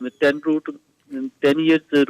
10 years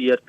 BRP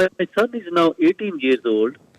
my son is now 18 years old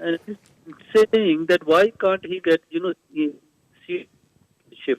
and he's saying that why can't he get citizenship.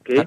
Okay.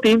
3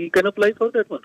he can apply for that one.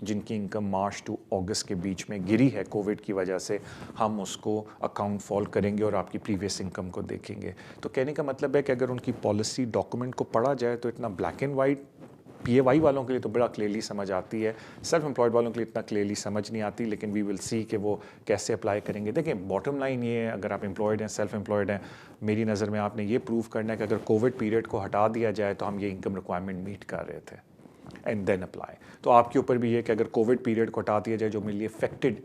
جن کی income March to اگست کے بیچ میں گری ہے Covid کی وجہ سے, ہم اس کو اکاؤنٹ فال کریں گے اور آپ کی پریویس انکم کو دیکھیں گے. تو کہنے کا مطلب ہے کہ اگر ان کی پالیسی ڈاکومنٹ کو پڑھا جائے تو اتنا black and white P A Y والوں کے لیے تو بڑا کلیئرلی سمجھ آتی ہے, سیلف امپلائڈ والوں کے لیے اتنا کلیئرلی سمجھ نہیں آتی, لیکن وی ول سی کہ وہ کیسے اپلائی کریں گے. دیکھیں باٹم لائن یہ ہے, اگر آپ امپلائڈ ہیں, سیلف امپلائڈ ہیں, میری نظر میں آپ نے یہ پروف کرنا ہے کہ اگر کووڈ پیریڈ کو ہٹا دیا جائے تو ہم یہ انکم ریکوائرمنٹ میٹ کر رہے تھے اینڈ دین اپلائی. تو آپ کے اوپر بھی یہ کہ اگر کووڈ پیریڈ کو ہٹا دیا جائے, جو میرے لیے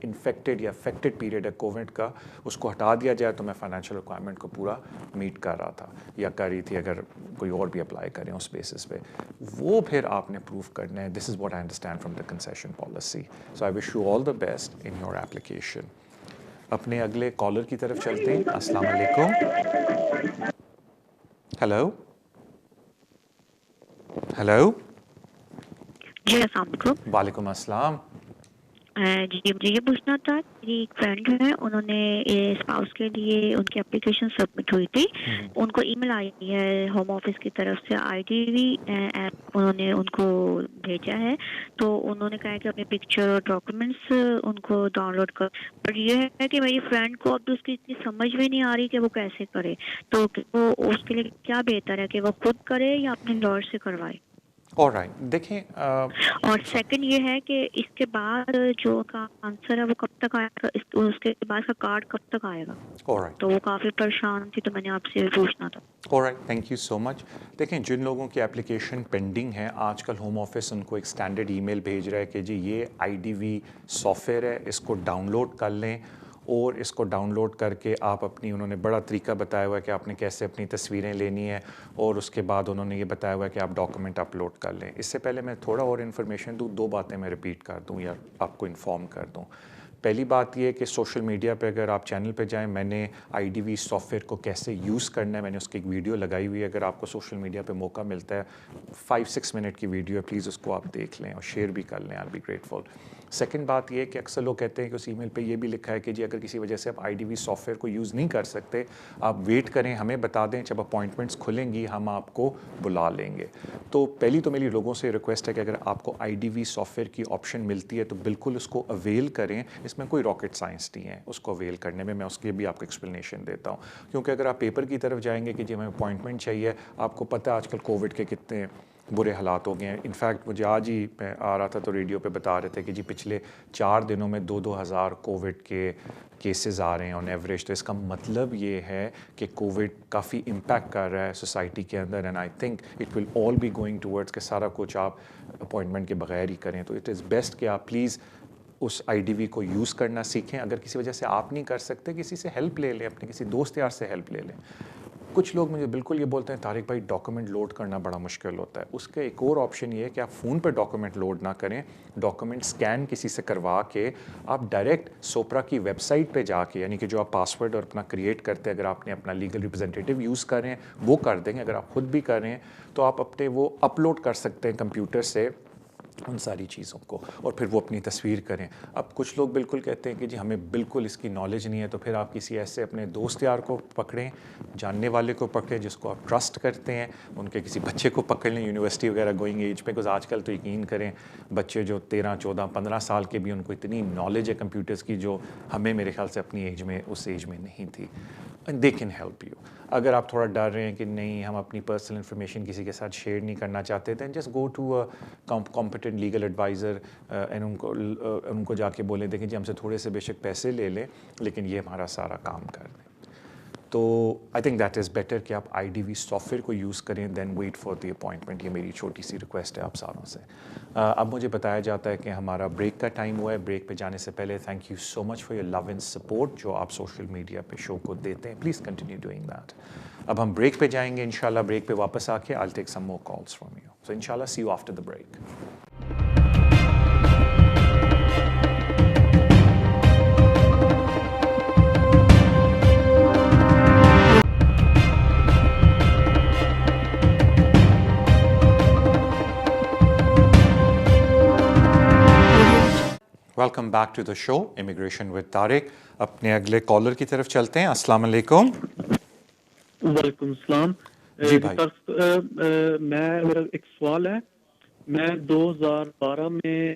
انفیکٹڈ یا افیکٹڈ پیریڈ ہے کووڈ کا, اس کو ہٹا دیا جائے تو میں فائنینشیل ریکوائرمنٹ کو پورا میٹ کر رہا تھا یا کر رہی تھی, اگر کوئی اور بھی اپلائی کریں اس بیسس پہ. وہ پھر آپ نے پروف کرنا ہے. This is what I understand from the concession policy. So I wish you all the best in your application. اپنے اگلے کالر کی طرف چلتے ہیں. السلام علیکم. Hello hello. جی السلام علیکم. وعلیکم السلام. جی مجھے یہ پوچھنا تھا, میری ایک فرینڈ ہے, انہوں نے اسپاؤس کے لیے ان کی اپلیکیشن سبمٹ ہوئی تھی, ان کو ای میل آئی ہے ہوم آفس کی طرف سے, آئی ٹی وی ایپ انہوں نے ان کو بھیجا ہے. تو انہوں نے کہا ہے کہ اپنے پکچر اور ڈاکومنٹس ان کو ڈاؤن لوڈ کر, پر یہ ہے کہ میری فرینڈ کو اب اس کی اتنی سمجھ میں نہیں آ رہی کہ وہ کیسے کرے. تو وہ اس کے لیے کیا بہتر ہے کہ وہ خود کرے یا اپنے لائر سے کروائے؟ آلرائٹ, دیکھیں اور سیکنڈ یہ ہے کہ اس کے بعد جو کا آنسر ہے وہ کب تک آئے گا, اس کے بعد کا کارڈ کب تک آئے گا؟ آلرائٹ تو وہ کافی پریشان تھی, تو میں نے آپ سے پوچھنا تھا. آلرائٹ, تھینک یو سو مچ. دیکھیں جن لوگوں کی اپلیکیشن پینڈنگ ہے, آج کل ہوم آفس ان کو ایک اسٹینڈرڈ ای میل بھیج رہا ہے کہ جی یہ I D V software ہے, اس کو ڈاؤن لوڈ کر لیں, اور اس کو ڈاؤن لوڈ کر کے آپ اپنی, انہوں نے بڑا طریقہ بتایا ہوا ہے کہ آپ نے کیسے اپنی تصویریں لینی ہیں, اور اس کے بعد انہوں نے یہ بتایا ہوا ہے کہ آپ ڈاکومنٹ اپلوڈ کر لیں. اس سے پہلے میں تھوڑا اور انفارمیشن دوں, 2 باتیں میں ریپیٹ کر دوں یا آپ کو انفارم کر دوں. پہلی بات یہ ہے کہ سوشل میڈیا پہ اگر آپ چینل پہ جائیں, میں نے I D V software کو کیسے یوز کرنا ہے, میں نے اس کی ایک ویڈیو لگائی ہوئی ہے. اگر آپ کو سوشل میڈیا پہ موقع ملتا ہے, 5-6 منٹ کی ویڈیو ہے, پلیز اس کو آپ دیکھ لیں اور شیئر بھی کر لیں, آئی بی گریٹفل. سیکنڈ بات یہ ہے کہ اکثر لوگ کہتے ہیں کہ اس ای میل پہ یہ بھی لکھا ہے کہ جی اگر کسی وجہ سے آپ I D V software کو یوز نہیں کر سکتے, آپ ویٹ کریں, ہمیں بتا دیں, جب اپوائنٹمنٹس کھلیں گی ہم آپ کو بلا لیں گے. تو پہلی تو میری لوگوں سے ریکویسٹ ہے کہ اگر آپ کو I D V software کی آپشن ملتی ہے تو بالکل اس کو اویل کریں. اس میں کوئی راکٹ سائنس نہیں ہے اس کو اویل کرنے میں اس کی بھی آپ کو ایکسپلینیشن دیتا ہوں. کیونکہ اگر آپ پیپر کی طرف جائیں گے کہ جی ہمیں اپوائنٹمنٹ چاہیے, آپ کو پتہ ہے آج کل کووڈ کے کتنے برے حالات ہو گئے ہیں. انفیکٹ مجھے آج ہی میں آ رہا تھا تو ریڈیو پہ بتا رہے تھے کہ جی پچھلے 4 دنوں میں 2-2 ہزار کووڈ کے کیسز آ رہے ہیں آن ایوریج. تو اس کا مطلب یہ ہے کہ کووڈ کافی امپیکٹ کر رہا ہے سوسائٹی کے اندر, and I think it will all be going towards کہ سارا کچھ آپ اپوائنٹمنٹ کے بغیر ہی کریں. تو اٹ از بیسٹ کہ آپ پلیز اس آئی ڈی وی کو یوز کرنا سیکھیں. اگر کسی وجہ سے آپ نہیں کر سکتے, کسی سے ہیلپ لے لیں, اپنے کسی دوست یار سے ہیلپ لے لیں. کچھ لوگ مجھے بالکل یہ بولتے ہیں طارق بھائی ڈاکومنٹ لوڈ کرنا بڑا مشکل ہوتا ہے. اس کا ایک اور آپشن یہ ہے کہ آپ فون پہ ڈاکومنٹ لوڈ نہ کریں, ڈاکومنٹ اسکین کسی سے کروا کے آپ ڈائریکٹ سوپرا کی ویب سائٹ پہ جا کے, یعنی کہ جو آپ پاسورڈ اور اپنا کریٹ کرتے ہیں, اگر آپ نے اپنا لیگل ریپرزینٹیو یوز کر رہے ہیں وہ کر دیں گے, اگر آپ خود بھی کر رہے ہیں تو آپ اپنے وہ اپلوڈ کر سکتے ہیں کمپیوٹر سے ان ساری چیزوں کو, اور پھر وہ اپنی تصویر کریں. اب کچھ لوگ بالکل کہتے ہیں کہ جی ہمیں بالکل اس کی نالج نہیں ہے, تو پھر آپ کسی ایسے اپنے دوست یار کو پکڑیں, جاننے والے کو پکڑیں جس کو آپ ٹرسٹ کرتے ہیں, ان کے کسی بچے کو پکڑ لیں یونیورسٹی وغیرہ گوئنگ ایج پہ, بیکاز آج کل تو یقین کریں بچے جو 13, 14, 15 سال کے بھی ان کو اتنی نالج ہے کمپیوٹرز کی جو ہمیں میرے خیال سے اپنی ایج میں اس ایج میں نہیں تھی. They can help you. اگر آپ تھوڑا ڈر رہے ہیں کہ نہیں ہم اپنی پرسنل انفارمیشن کسی کے ساتھ شیئر نہیں کرنا چاہتے, then just go to a competent legal adviser and ان کو جا کے بولیں دیکھیں جی ہم سے تھوڑے سے بے شک پیسے لے لیں لیکن یہ ہمارا سارا کام کر دیں. تو I think that is better کہ آپ I D V software کو یوز کریں then wait for the appointment. یہ میری چھوٹی سی ریکویسٹ ہے آپ ساروں سے. اب مجھے بتایا جاتا ہے کہ ہمارا بریک کا ٹائم ہوا ہے. بریک پہ جانے سے پہلے thank you so much for your love and support جو آپ سوشل میڈیا پہ شو کو دیتے ہیں. Please continue doing that. اب ہم بریک پہ جائیں گے انشاءاللہ. بریک پہ واپس آ کے I will take some more calls from you. So انشاءاللہ see you after the break. Welcome back to the show immigration with Tariq. اپنے اگلے کالر کی طرف چلتے ہیں. السلام علیکم. وعلیکم السلام. جی بھائی. میرا ایک سوال ہے. میں 2012 میں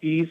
30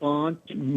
5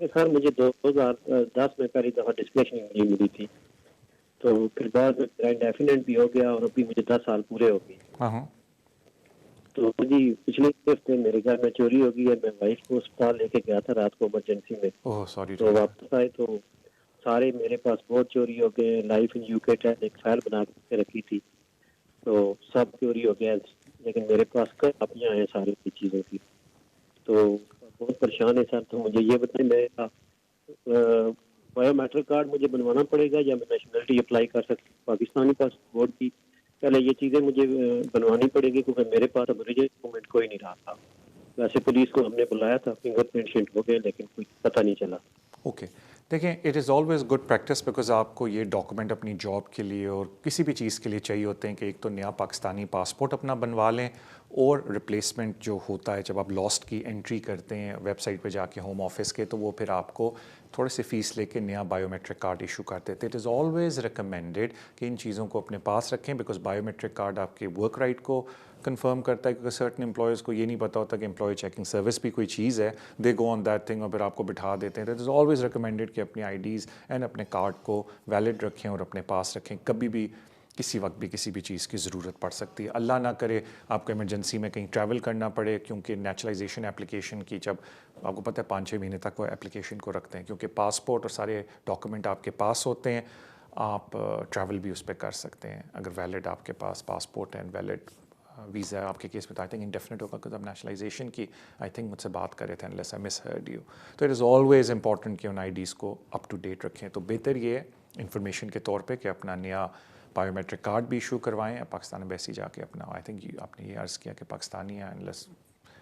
سر مجھے 2010 میں پہلی دفعہ ڈسپلیشن ملی تھی، تو پھر بعد میں انڈیفینٹ بھی ہو گیا اور ابھی مجھے 10 سال پورے ہو گئے. ہاں تو جی پچھلے ہفتے میرے گھر میں چوری ہو گئی ہے. میں وائف کو اسپتال لے کے گیا تھا رات کو ایمرجنسی میں. اوہ سوری. تو واپس آئے تو سارے میرے پاس بہت چوری ہو گئے. لائف ان یو کے ٹیسٹ ایک فائل بنا کے رکھی تھی تو سب چوری ہو گیا، لیکن میرے پاس کاپیاں ہیں ساری چیزوں کی. تو بہت پریشان ہے سر. تو مجھے یہ بتائیں میرا بایو میٹرک کارڈ مجھے بنوانا پڑے گا یا میں نیشنلٹی اپلائی کر سکتا ہوں؟ پاکستانی پاسپورٹ کی پہلے یہ چیزیں مجھے بنوانی پڑے گی کیونکہ میرے پاس اوریجنل ڈاکومنٹ کوئی نہیں رہا تھا. ویسے پولیس کو ہم نے بلایا تھا، فنگر پرنٹ شنٹ ہو گئے لیکن کوئی پتہ نہیں چلا. اوکے دیکھیں it is always good practice because آپ کو یہ ڈاکومنٹ اپنی جاب کے لیے اور کسی بھی چیز کے لیے چاہیے ہوتے ہیں کہ ایک تو نیا پاکستانی پاسپورٹ اپنا بنوا لیں اور ریپلیسمنٹ جو ہوتا ہے جب آپ لاسٹ کی انٹری کرتے ہیں ویب سائٹ پہ جا کے ہوم آفس کے تو وہ پھر آپ کو تھوڑے سے فیس لے کے نیا بایو میٹرک کارڈ ایشو کر دیتے. اٹ از آلویز ریکمینڈیڈ کہ ان چیزوں کو اپنے پاس رکھیں بیکاز بایو میٹرک کارڈ آپ کے ورک رائٹ کو کنفرم کرتا ہے کیونکہ سرٹن امپلائرز کو یہ نہیں پتا ہوتا کہ امپلائی چیکنگ سروس بھی کوئی چیز ہے. دے گو آن دیٹ تھنگ اور پھر آپ کو بٹھا دیتے ہیں. اٹ از آلویز ریکمینڈیڈ کہ اپنی آئی ڈیز اینڈ اپنے کارڈ کو ویلڈ رکھیں اور اپنے پاس رکھیں. کبھی بھی کسی وقت بھی کسی بھی چیز کی ضرورت پڑ سکتی ہے. اللہ نہ کرے آپ کو ایمرجنسی میں کہیں ٹریول کرنا پڑے کیونکہ نیچرلائزیشن اپلیکیشن کی جب آپ کو پتہ ہے 5-6 مہینے تک وہ اپلیکیشن کو رکھتے ہیں کیونکہ پاسپورٹ اور سارے ڈاکومنٹ آپ کے پاس ہوتے ہیں. آپ ٹریول بھی اس پہ کر سکتے ہیں اگر ویلڈ آپ کے پاس پاسپورٹ اینڈ ویلڈ ویزا. آپ کے کیس میں آئی تھنک انڈیفینٹ ہوگا کہ اب نیشنلائزیشن کی آئی تھنک مجھ سے بات کر رہے تھے unless I miss heard you. تو اٹ از آلویز امپورٹنٹ کہ ان آئی ڈیز کو اپ ٹو ڈیٹ رکھیں. تو بہتر یہ ہے انفارمیشن کے طور پہ کہ اپنا نیا بایو میٹرک کارڈ بھی ایشو کروائیں. پاکستان ایمبیسی جا کے اپنا آئی تھنک آپ نے یہ عرض کیا کہ پاکستانی ہیں unless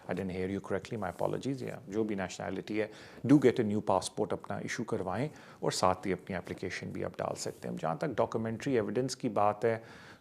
I didn't hear you correctly my apologies. یا جو بھی نیشنلٹی ہے do get a new passport اپنا ایشو کروائیں اور ساتھ ہی اپنی اپلیکیشن بھی آپ ڈال سکتے ہیں. جہاں تک ڈاکومنٹری ایویڈنس کی بات ہے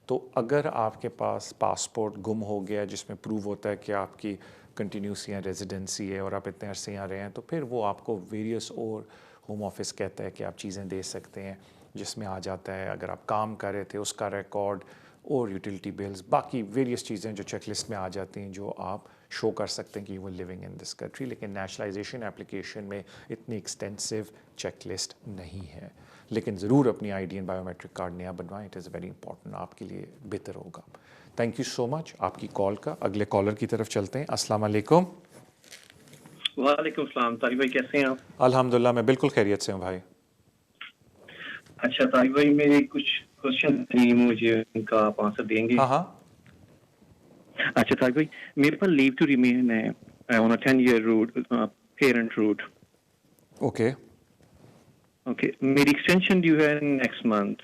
تو اگر آپ کے پاس پاسپورٹ گم ہو گیا جس میں پروو ہوتا ہے کہ آپ کی کنٹینیوس یا ریزیڈنسی ہے اور آپ اتنے عرصے یہاں رہے ہیں تو پھر وہ آپ کو ویریس اور ہوم آفس کہتا ہے کہ آپ چیزیں دے سکتے ہیں جس میں آ جاتا ہے اگر آپ کام کر رہے تھے اس کا ریکارڈ اور یوٹیلیٹی بلز باقی ویریس چیزیں جو چیک لسٹ میں آ جاتی ہیں جو آپ شو کر سکتے ہیں کہ وہ لیونگ ان دس کنٹری. لیکن نیشنلائزیشن اپلیکیشن میں اتنی ایکسٹینسو چیک لسٹ نہیں ہے. لیکن ضرور اپنی I D and biometric card نیا بنوائیں. اٹ از ویری امپورٹنٹ، آپ کے لیے بہتر ہوگا. تھینک یو سو مچ آپ کی کال کا. اگلے کالر کی طرف چلتے ہیں. السلام علیکم. وعلیکم السلام. طارق بھائی کیسے ہیں آپ؟ الحمدللہ میں بالکل خیریت سے ہوں بھائی. اچھا طارق بھائی میری کچھ کوشچن تھی، مجھے ان کا آپ آنسر دیں گے؟ ہاں. اچھا طارق بھائی میرے پاس لیو ٹو ریمین ہے on a 10-year route parent route. Okay okay میری ایکسٹینشن ڈیو ہے نیکسٹ منتھ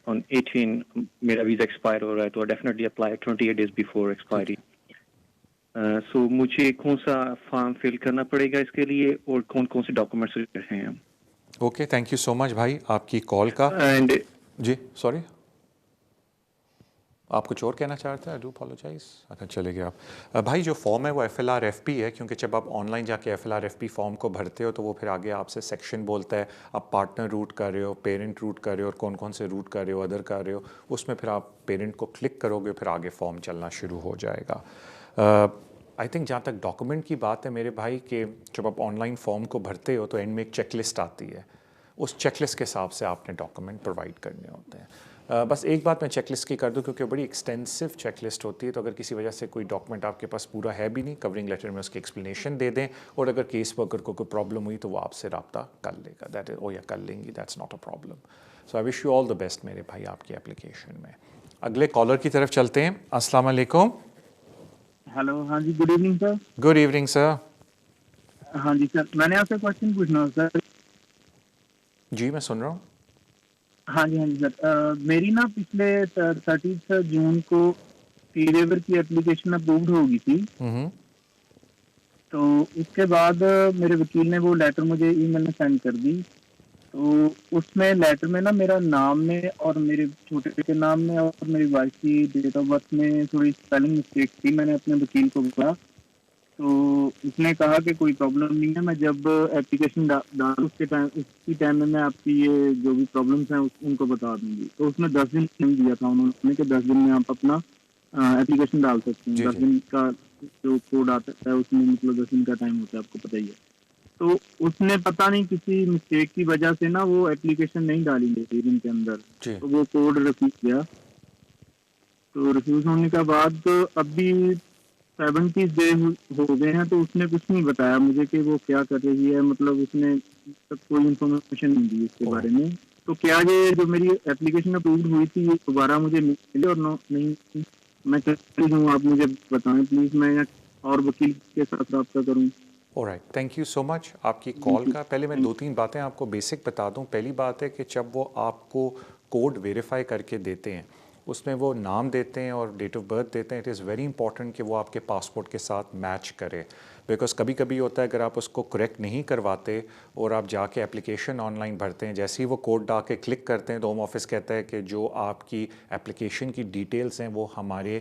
آن 18. میرا ویزا ایکسپائر ہو رہا ہے تو definitely apply 28 days before expiry. So مجھے کون سا فارم فل کرنا پڑے گا اس کے لیے اور کون کون سے ڈاکومنٹس ہیں؟ اوکے تھینک یو سو مچ بھائی آپ کی کال کا. اینڈ جی سوری آپ کچھ اور کہنا چاہتے ہیں؟ I do apologize. اچھا چلے گئے آپ. بھائی جو فارم ہے وہ FLRFP ہے کیونکہ جب آپ آن لائن جا کے FLRFP فارم کو بھرتے ہو تو وہ پھر آگے آپ سے سیکشن بولتا ہے آپ پارٹنر روٹ کر رہے ہو، پیرنٹ روٹ کر رہے ہو اور کون کون سے روٹ کر رہے ہو، ادر کر رہے ہو. اس میں پھر آپ پیرنٹ کو کلک کرو گے پھر آگے فارم چلنا شروع ہو جائے گا. آئی تھنک جہاں تک ڈاکومنٹ کی بات ہے میرے بھائی کہ جب آپ آن لائن فارم کو بھرتے ہو تو اینڈ میں ایک چیک لسٹ آتی ہے. اس چیک لسٹ کے حساب سے آپ نے ڈاکومنٹ پرووائڈ کرنے ہوتے ہیں. بس ایک بات میں چیک لسٹ کی کر دوں کیونکہ بڑی ایکسٹینسو چیک لسٹ ہوتی ہے تو اگر کسی وجہ سے کوئی ڈاکومنٹ آپ کے پاس پورا ہے بھی نہیں کورنگ لیٹر میں اس کی ایکسپلینیشن دے دیں اور اگر کیس ورکر کو کوئی پرابلم ہوئی تو وہ آپ سے رابطہ کر لے گا. دیٹ از یا کر لیں گی. That's not a problem. So I wish you all the best میرے بھائی آپ کی اپلیکیشن میں. اگلے کالر کی طرف چلتے ہیں. السلام علیکم. ہیلو. ہاں جی good evening sir. Good evening sir. ہاں جی سر میں نے آپ سے کوشچن پوچھنا سر. جی میں سن رہا ہوں. ہاں جی سر میری نا پچھلے 30 جون کو ٹی ویور کی اپلیکیشن اپرووڈ ہو گئی تھی. تو اس کے بعد میرے وکیل نے وہ لیٹر مجھے ای میل میں سینڈ کر دی. تو اس میں لیٹر میں نا میرا نام میں اور میرے چھوٹے کے نام میں اور میری وائف کی ڈیٹ آف برتھ میں تھوڑی اسپیلنگ مسٹیک تھی. میں نے اپنے وکیل کو بولا تو اس نے کہا کہ کوئی پرابلم نہیں ہے. میں جب اپلیکیشن ڈال اس کی ٹائم میں آپ کی یہ جو بھی پرابلمس ہیں ان کو بتا دوں گی. تو اس میں 10 دن ٹائم دیا تھا انہوں نے کہ 10 دن میں آپ اپنا اپلیکیشن ڈال سکتے ہیں. 10 دن کا جو کوڈ آتا ہے اس میں مطلب 10 دن کا ٹائم ہوتا ہے آپ کو پتہ ہی ہے. تو اس نے پتہ نہیں کسی مسٹیک کی وجہ سے نا وہ ایپلیکیشن نہیں ڈالی ان کے اندر، تو وہ کوڈ ریفیوز گیا. تو ریفیوز ہونے کے بعد اب بھی 70 ڈے ہو گئے ہیں، تو اس نے کچھ نہیں بتایا مجھے کہ وہ کیا کر رہی ہے، مطلب اس نے کوئی انفارمیشن نہیں دی اس کے بارے میں. تو کیا یہ جو میری ایپلیکیشن اپروڈ ہوئی تھی یہ دوبارہ مجھے ملے اور نہیں؟ میں چاہتی ہوں آپ مجھے بتائیں پلیز، میں اور وکیل کے ساتھ رابطہ کروں. All right, thank you so much آپ کی کال کا. پہلے میں 2-3 باتیں آپ کو بیسک بتا دوں. پہلی بات ہے کہ جب وہ آپ کو کوڈ ویریفائی کر کے دیتے ہیں، اس میں وہ نام دیتے ہیں اور ڈیٹ آف برتھ دیتے ہیں. اٹ از ویری امپورٹنٹ کہ وہ آپ کے پاسپورٹ کے ساتھ میچ کرے، بیکاز کبھی کبھی ہوتا ہے اگر آپ اس کو کریکٹ نہیں کرواتے اور آپ جا کے اپلیکیشن آن لائن بھرتے ہیں، جیسے ہی وہ کوڈ ڈال کے کلک کرتے ہیں تو ہوم آفس کہتا ہے کہ جو آپ کی اپلیکیشن کی ڈیٹیلز ہیں وہ ہمارے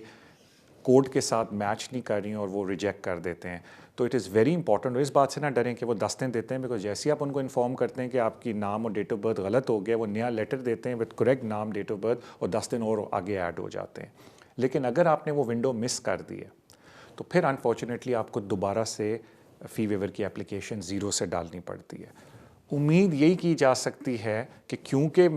کوڈ کے ساتھ میچ نہیں کر رہی ہیں اور وہ ریجیکٹ کر دیتے ہیں. تو اٹ از ویری امپورٹنٹ. اور اس بات سے نہ ڈریں کہ وہ 10 دن دیتے ہیں، بیکاز جیسے ہی آپ ان کو انفارم کرتے ہیں کہ آپ کی نام اور ڈیٹ آف برتھ غلط ہو گیا، وہ نیا لیٹر دیتے ہیں وتھ کریکٹ نام ڈیٹ آف برتھ اور 10 دن اور آگے ایڈ ہو جاتے ہیں. لیکن اگر آپ نے وہ ونڈو مس کر دی ہے تو پھر انفارچونیٹلی آپ کو دوبارہ سے فی ویور کی اپلیکیشن 0 سے ڈالنی پڑتی ہے. امید یہی کی جا سکتی ہے کہ کیونکہ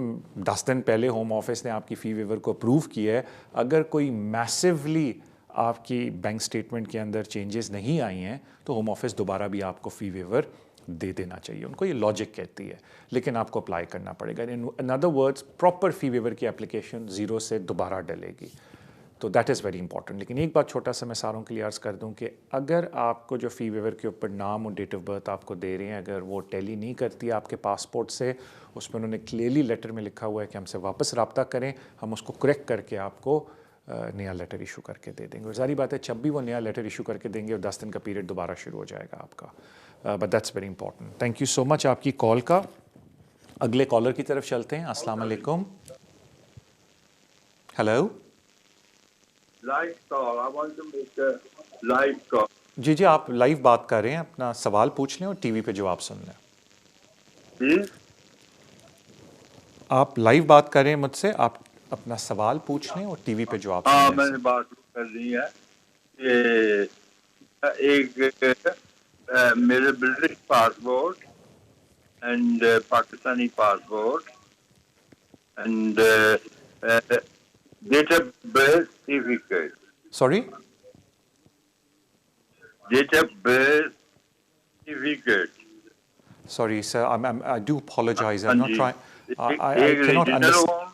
10 دن پہلے ہوم آفس نے آپ کی فی ویور کو اپروو کیا ہے، اگر کوئی میسیولی آپ کی بینک سٹیٹمنٹ کے اندر چینجز نہیں آئی ہیں تو ہوم آفس دوبارہ بھی آپ کو فی ویور دے دینا چاہیے. ان کو یہ لاجک کہتی ہے، لیکن آپ کو اپلائی کرنا پڑے گا. ان ادر ورڈز پراپر فی ویور کی اپلیکیشن 0 سے دوبارہ ڈلے گی. تو دیٹ از ویری امپورٹنٹ. لیکن ایک بات چھوٹا سا میں ساروں کے لیے عرض کر دوں کہ اگر آپ کو جو فی ویور کے اوپر نام اور ڈیٹ آف برتھ آپ کو دے رہے ہیں، اگر وہ ٹیلی نہیں کرتی آپ کے پاسپورٹ سے، اس میں انہوں نے کلیئرلی لیٹر میں لکھا ہوا ہے کہ ہم سے واپس رابطہ کریں، ہم اس کو کریکٹ کر کے آپ کو نیا لیٹر ایشو کر کے دے دیں گے. اور ظاہری بات ہے جب بھی وہ نیا لیٹر ایشو کر کے دیں گے اور 10 دن کا پیریڈ دوبارہ شروع ہو جائے گا آپ کا. But that's very important. Thank you so much آپ کی کال کا. اگلے کالر کی طرف چلتے ہیں. السلام علیکم. ہیلو. جی آپ لائیو بات کر رہے ہیں، اپنا سوال پوچھ لیں اور ٹی وی پہ جواب سن لیں. آپ لائیو بات کر رہے ہیں مجھ سے، آپ اپنا سوال پوچھ لیں اور ٹی وی پہ جواب سن لیں. ہاں، میں نے بات کرنی ہے کہ ایک میرے British passport and Pakistani passport and date of birth certificate. Sorry? Date of birth certificate. Sorry, sir. I do apologize. I'm not trying. I cannot understand.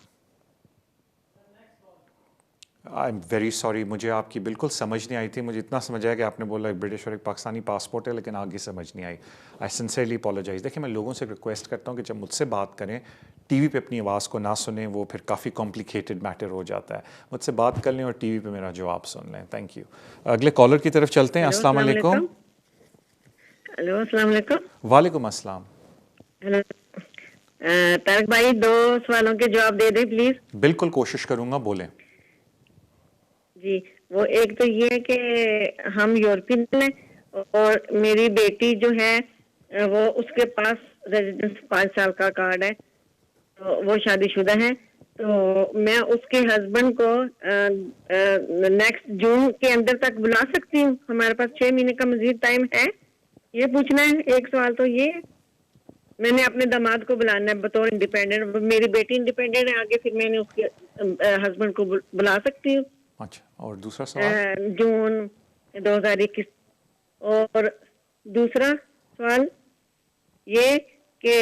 I'm very sorry. مجھے آپ کی بالکل سمجھ نہیں آئی تھی. مجھے اتنا سمجھ آیا کہ آپ نے بولا ایک برٹش اور ایک پاکستانی پاسپورٹ ہے، لیکن آگے سمجھ نہیں آئی. I sincerely apologize. دیکھیں میں لوگوں سے ریکویسٹ کرتا ہوں کہ جب مجھ سے بات کریں ٹی وی پہ اپنی آواز کو نہ سنیں، وہ پھر کافی کمپلیکیٹڈ میٹر ہو جاتا ہے. مجھ سے بات کر لیں اور ٹی وی پہ میرا جواب سن لیں. Thank you. اگلے کالر کی طرف چلتے ہیں. السلام علیکم. ہیلو، السلام علیکم. وعلیکم السلام. ہیلو طارق بھائی، 2 سوالوں کے جواب دے دیں پلیز. بالکل کوشش کروں گا، بولیں. جی، وہ ایک تو یہ ہے کہ ہم یورپین ہیں اور میری بیٹی جو ہے وہ اس کے پاس ریزیڈنس 5 سال کا کارڈ ہے، تو وہ شادی شدہ ہے. تو میں اس کے ہسبینڈ کو نیکسٹ جون کے اندر تک بلا سکتی ہوں؟ ہمارے پاس 6 مہینے کا مزید ٹائم ہے. یہ پوچھنا ہے. ایک سوال تو یہ ہے، میں نے اپنے داماد کو بلانا ہے بطور انڈیپینڈنٹ. میری بیٹی انڈیپینڈنٹ ہے آگے، پھر میں نے اس کے ہسبینڈ کو بلا سکتی ہوں. اچھا، اور دوسرا سوال؟ جون 2021. اور دوسرا سوال یہ کہ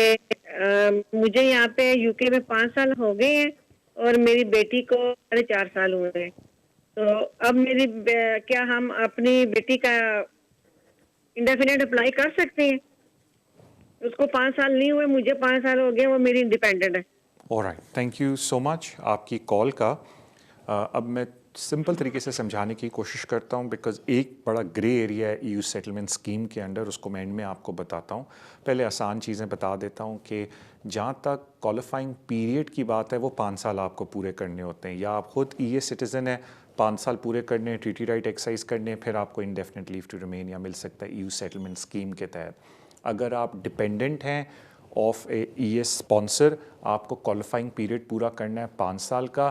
مجھے یہاں پہ یو کے میں 5 سال ہو گئے ہیں اور میری بیٹی کو 4.5 سال ہوئے ہیں. تو اب کیا ہم اپنی بیٹی کا انڈیفینٹ اپلائی کر سکتے ہیں؟ اس کو 5 سال نہیں ہوئے، مجھے 5 سال ہو گئے، وہ میری انڈیپینڈنٹ ہے. All right, thank you so much آپ کی کال کا. اب میں سمپل طریقے سے سمجھانے کی کوشش کرتا ہوں، بیکاز ایک بڑا گرے ایریا ہے EU سیٹلمنٹ اسکیم کے انڈر، اس کو میں اینڈ میں آپ کو بتاتا ہوں. پہلے آسان چیزیں بتا دیتا ہوں کہ جہاں تک کوالیفائنگ پیریڈ کی بات ہے وہ 5 سال آپ کو پورے کرنے ہوتے ہیں. یا آپ خود EA سٹیزن ہیں، 5 سال پورے کرنے ہیں، ٹریٹی رائٹ ایکسرسائز کرنے ہیں، پھر آپ کو انڈیفینٹ لیو ٹو ریمین یا مل سکتا ہے EU سیٹلمنٹ اسکیم کے تحت. اگر آپ ڈپینڈنٹ ہیں آف اے ES اسپانسر، آپ کو کوالیفائنگ پیریڈ پورا کرنا ہے 5 سال کا.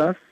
10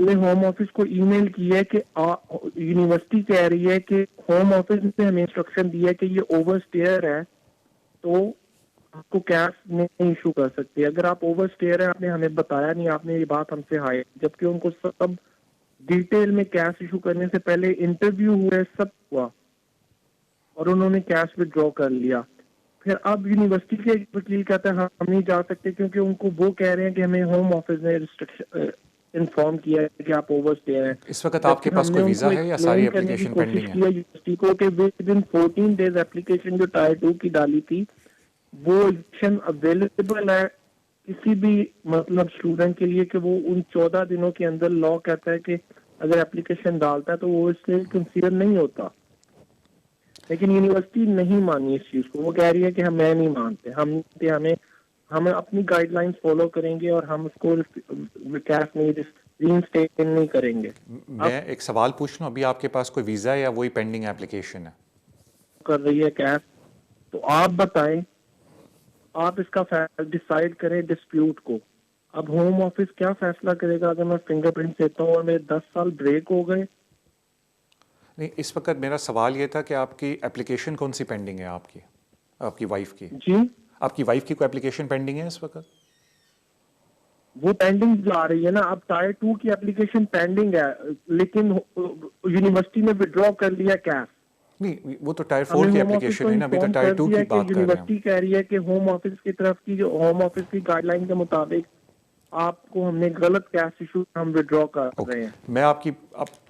نے ہوم آفس کو ای میل کی ہے کہ یونیورسٹی کہہ رہی ہے کہ ہوم آفس نے ہمیں انسٹرکشن دی ہے کہ یہ اوور اسٹیئر ہے تو آپ کو کیش نہیں ایشو کر سکتے. اگر آپ اوور اسٹیئر ہے آپ نے ہمیں بتایا نہیں, آپ نے یہ بات ہم سے ہائی, جبکہ ان کو سب ڈیٹیل میں کیش ایشو کرنے سے پہلے انٹرویو ہوئے, سب ہوا, اور انہوں نے کیش ودرا کر لیا. پھر اب یونیورسٹی کے وکیل کہتے ہیں ہم نہیں جا سکتے کیونکہ ان کو وہ کہہ رہے ہیں کہ ہمیں ہوم آفس نے انفارم کیا ہے کہ آپ اوور اسٹے ہیں. اس وقت آپ کے پاس کوئی ویزا ہے یا ساری اپلیکیشن پینڈنگ ہے؟ یونیورسٹی کو کہ ود ان 14 days اپلیکیشن جو ٹائر 2 کی ڈالی تھی وہ ایپشن اویلیبل ہے کسی بھی مطلب اسٹوڈنٹ کے لیے کہ وہ ان 14 دنوں کے اندر لا کہتا ہے کہ اگر اپلیکیشن ڈالتا ہے تو وہ اس سے کنسیڈر نہیں ہوتا. لیکن یونیورسٹی نہیں مانی اس چیز کو, وہ کہہ رہی ہے کہ ہمیں نہیں مانتے, ہم اپنی گائیڈ لائنز فالو کریں گے اور ہم اس کو کیش نہیں رینسٹیٹ نہیں کریں گے. میں ایک سوال پوچھ لوں, ابھی آپ کے پاس کوئی ویزا ہے یا وہی پینڈنگ اپلیکیشن ہے؟ کر رہی ہے کیش, تو آپ بتائیں, آپ اس کا ڈیسائیڈ کریں ڈسپیوٹ کو. اب ہوم آفس کیا فیصلہ کرے گا اگر میں فنگر پرنٹ دیتا ہوں اور میرے 10 سال بریک ہو گئے؟ نہیں, اس وقت میرا سوال یہ تھا کہ آپ کی اپلیکیشن کون سی پینڈنگ ہے آپ کی وائف کی؟ جی, آپ کی وائف کی کوئی اپلیکیشن پینڈنگ ہے اس وقت؟ وہ پینڈنگ جا رہی ہے نا. اب ٹائر 2 کی اپلیکیشن پینڈنگ ہے لیکن یونیورسٹی نے وڈرا کر لیا کیش. نہیں, وہ تو ٹائر 4 کی اپلیکیشن ہے نا, ابھی تو ٹائر 2 کی بات کر رہے ہیں. یونیورسٹی کہہ رہی ہے کہ ہوم آفس کی طرف کی جو ہوم آفس کی گائیڈ لائن کے مطابق آپ کو ہم نے غلط کیش ایشو ہم وڈرا کر رہے ہیں. میں آپ کی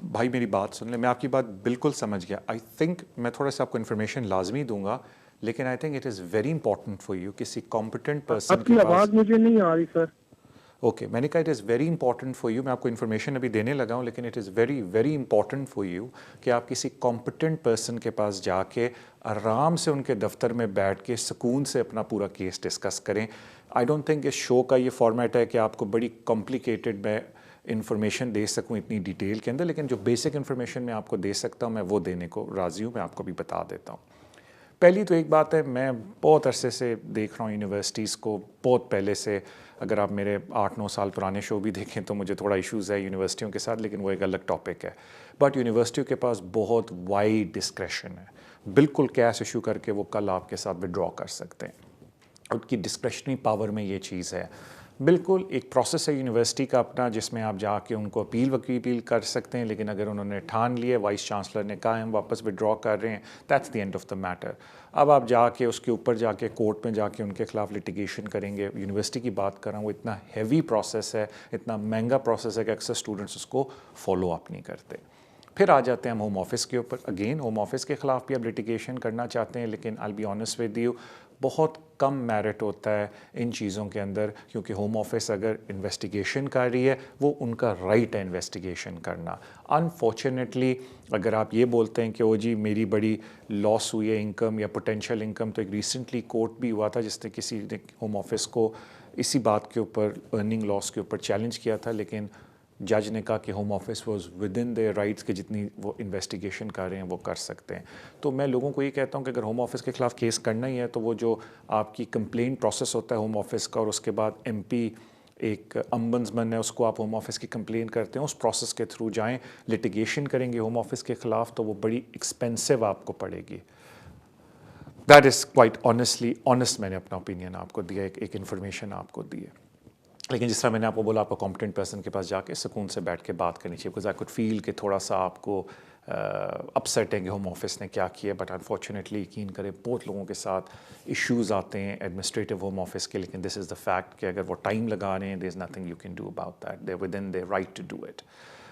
بھائی میری بات سن لیں, میں آپ کی بات بالکل سمجھ گیا. آئی تھنک میں تھوڑا سا آپ کو انفارمیشن لازمی دوں گا, لیکن آئی think it is very important for you کسی کمپیٹنٹ پرسن. آپ کی آواز مجھے نہیں آ رہی سر. اوکے, میں نے کہا it is very important for you, میں آپ کو انفارمیشن ابھی دینے لگا ہوں, لیکن it is very very important for you کہ آپ کسی کمپیٹنٹ پرسن کے پاس جا کے آرام سے ان کے دفتر میں بیٹھ کے سکون سے اپنا پورا کیس ڈسکس کریں. آئی ڈونٹ تھنک اس شو کا یہ فارمیٹ ہے کہ آپ کو بڑی کمپلیکیٹڈ میں انفارمیشن دے سکوں اتنی ڈیٹیل کے اندر, لیکن جو بیسک انفارمیشن میں آپ کو دے سکتا ہوں میں وہ دینے کو راضی ہوں. میں آپ کو بھی بتا دیتا ہوں. پہلی تو ایک بات ہے, میں بہت عرصے سے دیکھ رہا ہوں یونیورسٹیز کو, بہت پہلے سے. اگر آپ میرے 8-9 سال پرانے شو بھی دیکھیں تو مجھے تھوڑا ایشوز ہے یونیورسٹیوں کے ساتھ, لیکن وہ ایک الگ ٹاپک ہے. بٹ یونیورسٹیوں کے پاس بہت وائڈ ڈسکریشن ہے, بالکل کیش ایشو کر کے وہ کل آپ کے ساتھ وڈرا کر سکتے ہیں. ان کی ڈسکریشنری پاور میں یہ چیز ہے. بالکل ایک پروسیس ہے یونیورسٹی کا اپنا جس میں آپ جا کے ان کو اپیل کر سکتے ہیں, لیکن اگر انہوں نے ٹھان لیے, وائس چانسلر نے کہا ہم واپس وڈرا کر رہے ہیں, that's the end of the matter. اب آپ جا کے اس کے اوپر جا کے کورٹ میں جا کے ان کے خلاف لٹیگیشن کریں گے. یونیورسٹی کی بات کر رہا ہوں, وہ اتنا ہیوی پروسیس ہے, اتنا مہنگا پروسیس ہے کہ اکثر اسٹوڈنٹس اس کو فالو اپ نہیں کرتے. پھر آ جاتے ہیں ہم ہوم آفس کے اوپر. اگین ہوم آفس کے خلاف بھی اب لٹیگیشن کرنا چاہتے ہیں, لیکن آئی بی آنیسٹ ود یو بہت کم میرٹ ہوتا ہے ان چیزوں کے اندر, کیونکہ ہوم آفس اگر انویسٹیگیشن کر رہی ہے وہ ان کا رائٹ ہے انویسٹیگیشن کرنا. انفارچونیٹلی اگر آپ یہ بولتے ہیں کہ او جی میری بڑی لاس ہوئی ہے انکم یا پوٹینشیل انکم, تو ایک ریسنٹلی کورٹ بھی ہوا تھا جس نے کسی نے ہوم آفس کو اسی بات کے اوپر ارننگ لاس کے اوپر چیلنج کیا تھا, لیکن جج نے کہا کہ home office was within their rights کہ جتنی وہ انویسٹیگیشن کر رہے ہیں وہ کر سکتے ہیں. تو میں لوگوں کو یہ کہتا ہوں کہ اگر ہوم آفس کے خلاف کیس کرنا ہی ہے تو وہ جو آپ کی کمپلین پروسیس ہوتا ہے ہوم آفس کا, اور اس کے بعد ایم پی ایک امبنسمن ہے اس کو آپ ہوم آفس کی کمپلین کرتے ہیں, اس پروسیس کے تھرو جائیں, لٹیگیشن کریں گے ہوم آفس کے خلاف تو وہ بڑی ایکسپینسو آپ کو پڑے گی. دیٹ از کوائٹ آنیسٹ میں نے اپنا اوپینین آپ کو دیا, ایک انفارمیشن آپ کو دی ہے. لیکن جس طرح میں نے آپ کو بولا آپ کو کمپٹنٹ پرسن کے پاس جا کے سکون سے بیٹھ کے بات کرنی چاہیے, بیکاز آئی کوڈ فیل کہ تھوڑا سا آپ کو اپسیٹ ہے کہ ہوم آفس نے کیا کیا. بٹ انفارچونیٹلی یقین کریں بہت لوگوں کے ساتھ ایشوز آتے ہیں ایڈمنسٹریٹو ہوم آفس کے, لیکن دس از دا فیکٹ کہ اگر وہ ٹائم لگا رہے ہیں there is nothing you can do about that, they within their right to do it.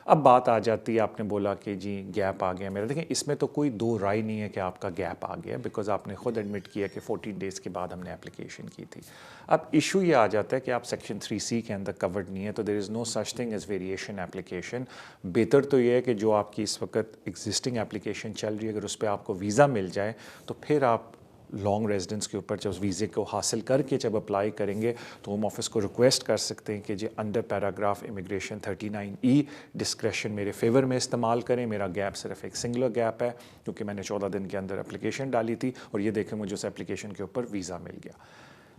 اب بات آ جاتی ہے, آپ نے بولا کہ جی گیپ آ گیا میرا. دیکھیں اس میں تو کوئی دو رائے نہیں ہے کہ آپ کا گیپ آ گیا, بیکاز آپ نے خود ایڈمٹ کیا کہ 14 days کے بعد ہم نے اپلیکیشن کی تھی. اب ایشو یہ آ جاتا ہے کہ آپ سیکشن 3C کے اندر کورڈ نہیں ہے, تو there is no such thing as variation application. بہتر تو یہ ہے کہ جو آپ کی اس وقت ایگزسٹنگ اپلیکیشن چل رہی ہے اگر اس پہ آپ کو ویزا مل جائے تو پھر آپ لانگ ریزیڈنس کے اوپر جب اس ویزے کو حاصل کر کے جب اپلائی کریں گے تو ہوم آفس کو ریکویسٹ کر سکتے ہیں کہ جی under paragraph immigration 39E discretion میرے فیور میں استعمال کریں. میرا گیپ صرف ایک سنگلر گیپ ہے کیونکہ میں نے 14 دن کے اندر اپلیکیشن ڈالی تھی, اور یہ دیکھیں مجھے اس اپلیکیشن کے اوپر ویزا مل گیا.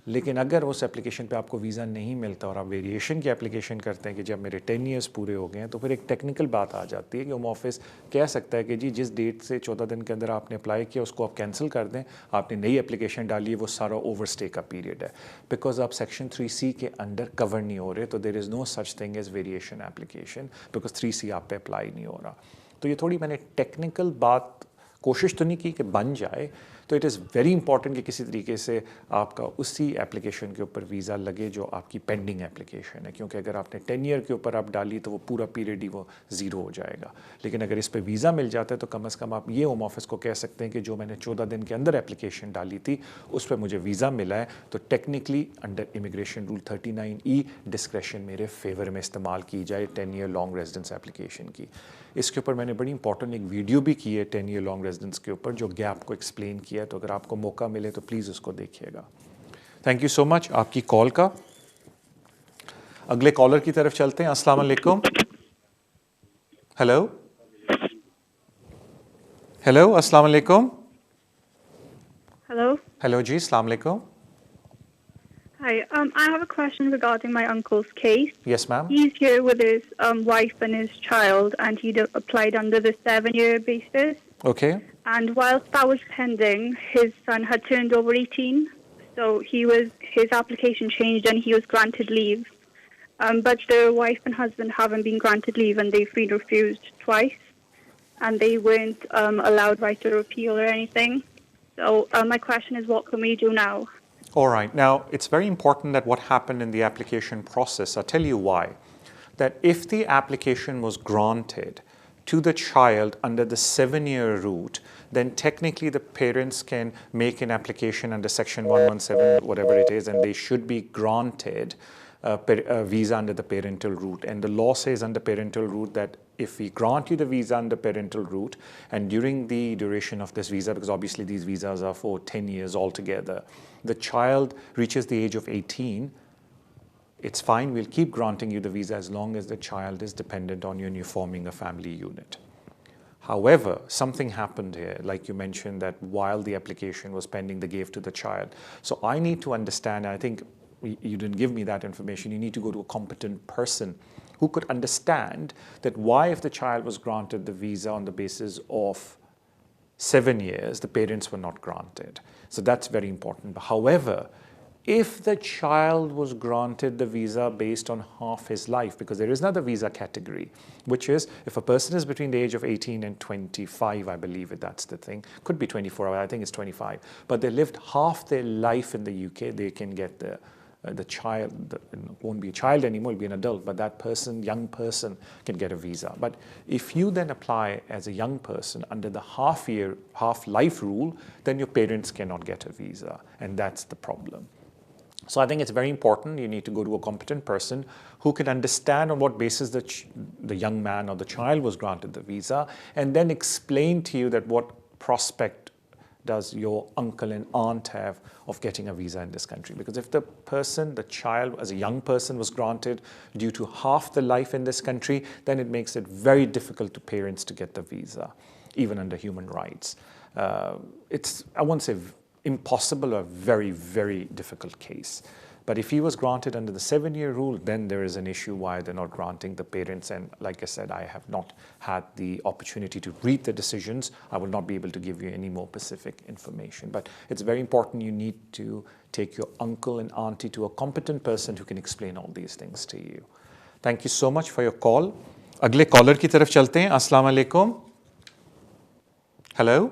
لیکن اگر اس اپلیکیشن پہ آپ کو ویزا نہیں ملتا اور آپ ویریشن کی اپلیکیشن کرتے ہیں کہ جب میرے 10 ایئرس پورے ہو گئے ہیں، تو پھر ایک ٹیکنیکل بات آ جاتی ہے کہ ہوم آفس کہہ سکتا ہے کہ جی جس ڈیٹ سے 14 دن کے اندر آپ نے اپلائی کیا اس کو آپ کینسل کر دیں، آپ نے نئی اپلیکیشن ڈالی ہے، وہ سارا اوور اسٹے کا پیریڈ ہے، بیکاز آپ سیکشن 3C کے انڈر کور نہیں ہو رہے، تو there is no such thing as variation application, because 3C آپ پہ اپلائی نہیں ہو رہا. تو یہ تھوڑی میں نے ٹیکنیکل بات کوشش تو نہیں کی کہ بن جائے. تو اٹ از ویری امپورٹنٹ کہ کسی طریقے سے آپ کا اسی ایپلیکیشن کے اوپر ویزا لگے جو آپ کی پینڈنگ ایپلیکیشن ہے، کیونکہ اگر آپ نے 10 ایئر کے اوپر آپ ڈالی تو وہ پورا پیریڈ ہی وہ 0 ہو جائے گا. لیکن اگر اس پہ ویزا مل جاتا ہے تو کم از کم آپ یہ ہوم آفس کو کہہ سکتے ہیں کہ جو میں نے 14 دن کے اندر ایپلیکیشن ڈالی تھی اس پہ مجھے ویزا ملا ہے. تو technically under immigration rule 39E discretion میرے فیور میں استعمال کی جائے 10 ایئر لانگ ریزیڈنس ایپلیکیشن کی. اس کے اوپر میں نے بڑی امپورٹنٹ ایک ویڈیو بھی کی ہے 10 ایئر لانگ ریزیڈنس کے اوپر، جو گیپ کو ایکسپلین کیا ہے. تو اگر آپ کو موقع ملے تو پلیز اس کو دیکھیے گا. تھینک یو سو مچ آپ کی کال کا. اگلے کالر کی طرف چلتے ہیں. السلام علیکم. ہیلو ہیلو السلام علیکم. Hello. ہیلو جی السلام علیکم. Hi. I have a question regarding my uncle's case. Yes, ma'am. He's here with his wife and his child, and he applied under the 7-year basis. Okay. And whilst that was pending, his son had turned over 18, so his application changed and he was granted leave. But the wife and husband haven't been granted leave, and they've been refused twice, and they weren't allowed right to appeal or anything. So my question is, what can we do now? All right. Now, it's very important that what happened in the application process. I'll tell you why. That if the application was granted to the child under the 7-year route, then technically the parents can make an application under Section 117, whatever it is, and they should be granted a visa under the parental route. And the law says under parental route that if we grant you the visa under parental route, and during the duration of this visa, because obviously these visas are for 10 years altogether, the child reaches the age of 18, it's fine, we'll keep granting you the visa as long as the child is dependent on you and you're forming a family unit. However, something happened here, like you mentioned, that while the application was pending, they gave to the child. So I need to understand, I think you didn't give me that information, you need to go to a competent person who could understand that why, if the child was granted the visa on the basis of 7 years, the parents were not granted. So that's very important. However, if the child was granted the visa based on half his life, because there is another visa category, which is if a person is between the age of 18 and 25, I believe that's the thing, could be 24, I think it's 25, but they lived half their life in the UK, they can get the child, won't be a child anymore, it'll be an adult, but that person, young person, can get a visa. But if you then apply as a young person under the half-life rule, then your parents cannot get a visa, and that's the problem. So I think it's very important, you need to go to a competent person who can understand on what basis the young man or the child was granted the visa, and then explain to you that what prospect does your uncle and aunt have of getting a visa in this country. Because if the child as a young person was granted due to half the life in this country, then it makes it very difficult to parents to get the visa, even under human rights. It's, I won't say impossible, or very, very difficult case. But if he was granted under the 7-year rule, then there is an issue why they're not granting the parents. And like I said, I have not had the opportunity to read the decisions. I will not be able to give you any more specific information. But it's very important, you need to take your uncle and auntie to a competent person who can explain all these things to you. Thank you so much for your call. Agle caller ki taraf chalte hain. Assalamu alaikum. Hello.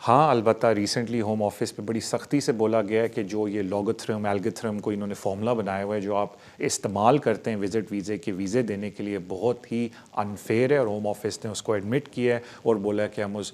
ہاں البتہ recently home office پہ بڑی سختی سے بولا گیا ہے کہ جو یہ لوگتھرم ایلگتھرم کو انہوں نے فارمولا بنایا ہوا ہے جو آپ استعمال کرتے ہیں وزٹ ویزے کے ویزے دینے کے لیے بہت ہی انفیئر ہے، اور ہوم آفس نے اس کو ایڈمٹ کیا ہے اور بولا ہے کہ ہم اس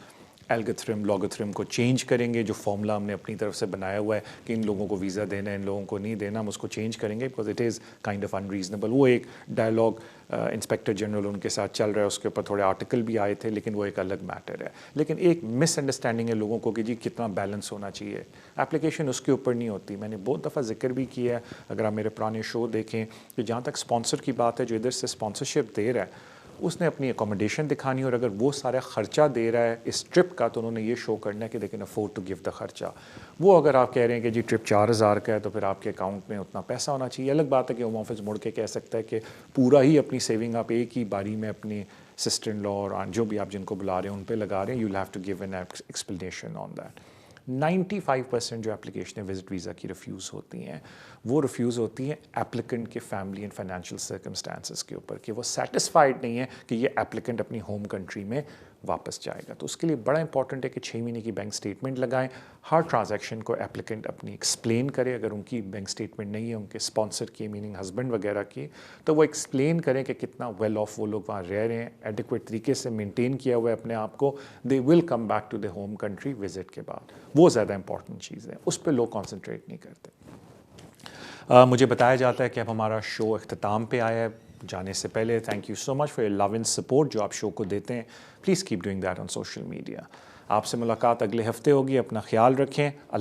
ایلگتھرم لوگتھرم کو چینج کریں گے، جو فارمولا ہم نے اپنی طرف سے بنایا ہوا ہے کہ ان لوگوں کو ویزا دینا ہے ان لوگوں کو نہیں دینا، ہم اس کو چینج کریں گے because it is kind of unreasonable. وہ ایک ڈائلاگ انسپیکٹر جنرل ان کے ساتھ چل رہا ہے، اس کے اوپر تھوڑے آرٹیکل بھی آئے تھے، لیکن وہ ایک الگ میٹر ہے۔ لیکن ایک مس انڈرسٹینڈنگ ہے لوگوں کو کہ جی کتنا بیلنس ہونا چاہیے، اپلیکیشن اس کے اوپر نہیں ہوتی۔ میں نے بہت دفعہ ذکر بھی کیا ہے، اگر آپ میرے پرانے شو دیکھیں کہ جہاں تک اسپانسر کی بات ہے، جو ادھر سے اسپانسرشپ دے رہا ہے اس نے اپنی اکوموڈیشن دکھانی، اور اگر وہ سارا خرچہ دے رہا ہے اس ٹرپ کا تو انہوں نے یہ شو کرنا ہے کہ they can afford to give the خرچہ۔ وہ اگر آپ کہہ رہے ہیں کہ جی ٹرپ 4000 کا ہے تو پھر آپ کے اکاؤنٹ میں اتنا پیسہ ہونا چاہیے۔ الگ بات ہے کہ ہوم آفس مڑ کے کہہ سکتا ہے کہ پورا ہی اپنی سیونگ آپ ایک ہی باری میں اپنی سسٹر ان لا اور جو بھی آپ جن کو بلا رہے ہیں ان پہ لگا رہے ہیں، you will have to give an explanation on that. 95% جو اپلیکیشنیں وزٹ ویزا کی ریفیوز ہوتی ہیں وہ ریفیوز ہوتی ہیں ایپلیکنٹ کے فیملی اینڈ فائنینشیل سرکمسٹانسز کے اوپر، کہ وہ سیٹسفائڈ نہیں ہے کہ یہ ایپلیکنٹ اپنی ہوم کنٹری میں واپس جائے گا۔ تو اس کے لیے بڑا امپورٹنٹ ہے کہ 6 مہینے کی بینک سٹیٹمنٹ لگائیں، ہر ٹرانزیکشن کو ایپلیکنٹ اپنی ایکسپلین کرے، اگر ان کی بینک سٹیٹمنٹ نہیں ہے ان کے اسپانسر کی میننگ ہسبینڈ وغیرہ کی، تو وہ ایکسپلین کریں کہ کتنا ویل آف وہ لوگ وہاں رہ رہے ہیں، ایڈیکویٹ طریقے سے مینٹین کیا ہوا ہے اپنے آپ کو، they will come back to the home country visit کے بعد۔ وہ زیادہ امپورٹنٹ چیز ہے، اس پہ لوگ کانسنٹریٹ نہیں کرتے۔ مجھے بتایا جاتا ہے کہ اب ہمارا شو اختتام پہ آیا ہے۔ جانے سے پہلے thank you so much for your love and support جو آپ شو کو دیتے ہیں، please keep doing that on social media. آپ سے ملاقات اگلے ہفتے ہوگی، اپنا خیال رکھیں۔